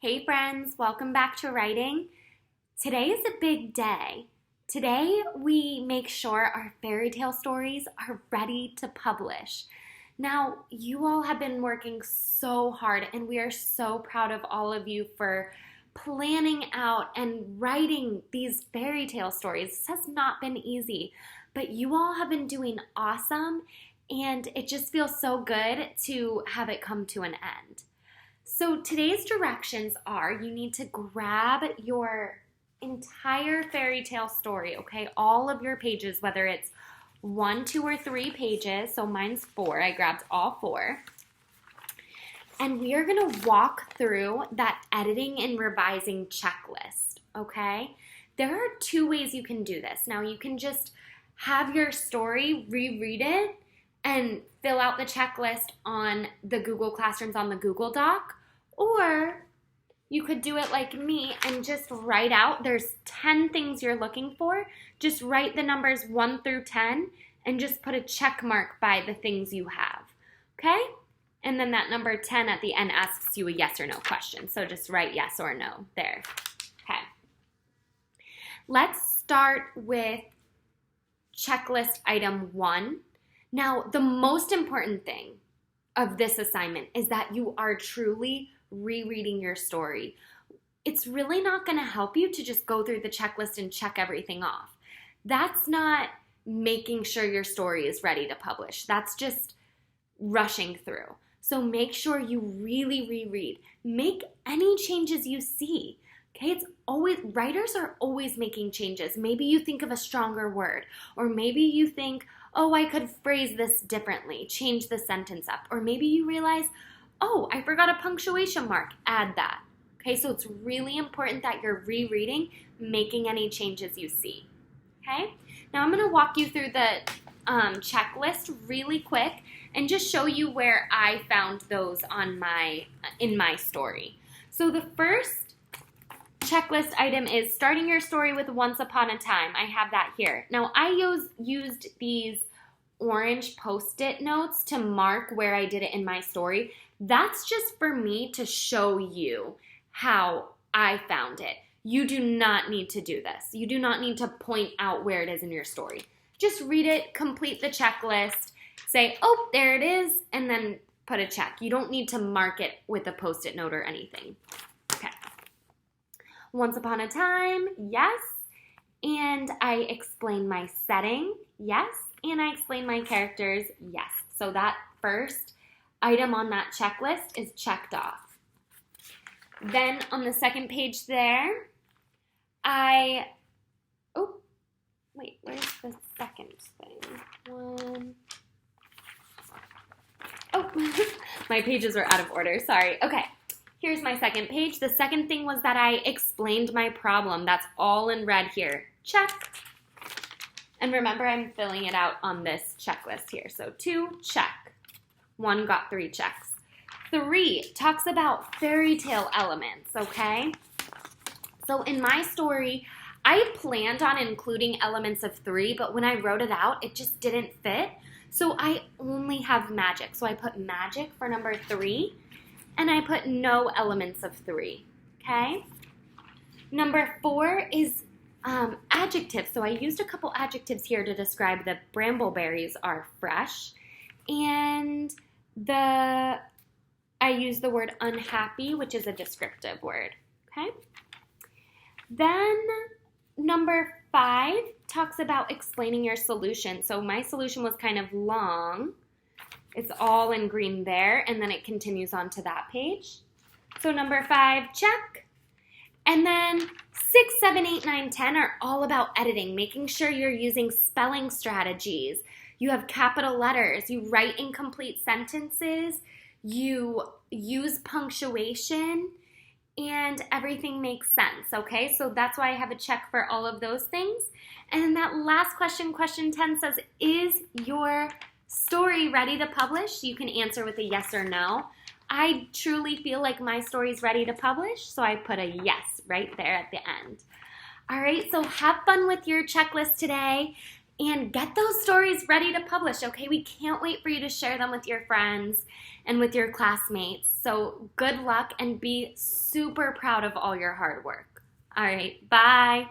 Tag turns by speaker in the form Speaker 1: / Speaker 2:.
Speaker 1: Hey friends, welcome back to writing. Today is a big day. Today we make sure our fairy tale stories are ready to publish. Now, you all have been working so hard and we are so proud of all of you for planning out and writing these fairy tale stories. This has not been easy, but you all have been doing awesome and it just feels so good to have it come to an end. So today's directions are you need to grab your entire fairy tale story, okay? All of your pages, whether it's 1, 2, or 3 pages. So mine's 4. I grabbed all 4. And we are going to walk through that editing and revising checklist, okay? There are 2 ways you can do this. Now, you can just have your story, reread it, and fill out the checklist on the Google Classrooms on the Google Doc. Or you could do it like me and just write out, there's 10 things you're looking for. Just write the numbers 1 through 10 and just put a check mark by the things you have, okay? And then that number 10 at the end asks you a yes or no question. So just write yes or no there, okay? Let's start with checklist item 1. Now, the most important thing of this assignment is that you are truly rereading your story. It's really not going to help you to just go through the checklist and check everything off. That's not making sure your story is ready to publish. That's just rushing through. So make sure you really reread. Make any changes you see. Okay, writers are always making changes. Maybe you think of a stronger word, or maybe you think, oh, I could phrase this differently, change the sentence up, or maybe you realize, oh, I forgot a punctuation mark, add that. Okay, so it's really important that you're rereading, making any changes you see. Okay, now I'm going to walk you through the checklist really quick and just show you where I found those in my story. So the first checklist item is starting your story with once upon a time. I have that here. Now I used these orange Post-it notes to mark where I did it in my story. That's just for me to show you how I found it. You do not need to do this. You do not need to point out where it is in your story. Just read it, complete the checklist, say, oh, there it is, and then put a check. You don't need to mark it with a Post-it note or anything. Okay. Once upon a time, yes. And I explain my setting, yes. And I explain my characters, yes. So that first item on that checklist is checked off. Then on the second page there, where's the second thing? My pages were out of order, sorry. Okay, here's my second page. The second thing was that I explained my problem. That's all in red here. Check. And remember, I'm filling it out on this checklist here. So 2, check. 1 got 3 checks. 3 talks about fairy tale elements, okay? So in my story, I planned on including elements of 3, but when I wrote it out, it just didn't fit. So I only have magic. So I put magic for number 3, and I put no elements of 3, okay? Number 4 is adjectives. So I used a couple adjectives here to describe the brambleberries are fresh. And I used the word unhappy, which is a descriptive word, okay? Then number 5 talks about explaining your solution. So my solution was kind of long. It's all in green there, and then it continues on to that page. So number 5, check. And then 6, 7, 8, 9, 10 are all about editing, making sure you're using spelling strategies. You have capital letters. You write incomplete sentences. You use punctuation, and everything makes sense, okay? So that's why I have a check for all of those things. And then that last question, question 10, says, is your story ready to publish? You can answer with a yes or no. I truly feel like my story is ready to publish, so I put a yes right there at the end. All right, so have fun with your checklist today. and get those stories ready to publish, okay? We can't wait for you to share them with your friends and with your classmates. So good luck and be super proud of all your hard work. All right, bye.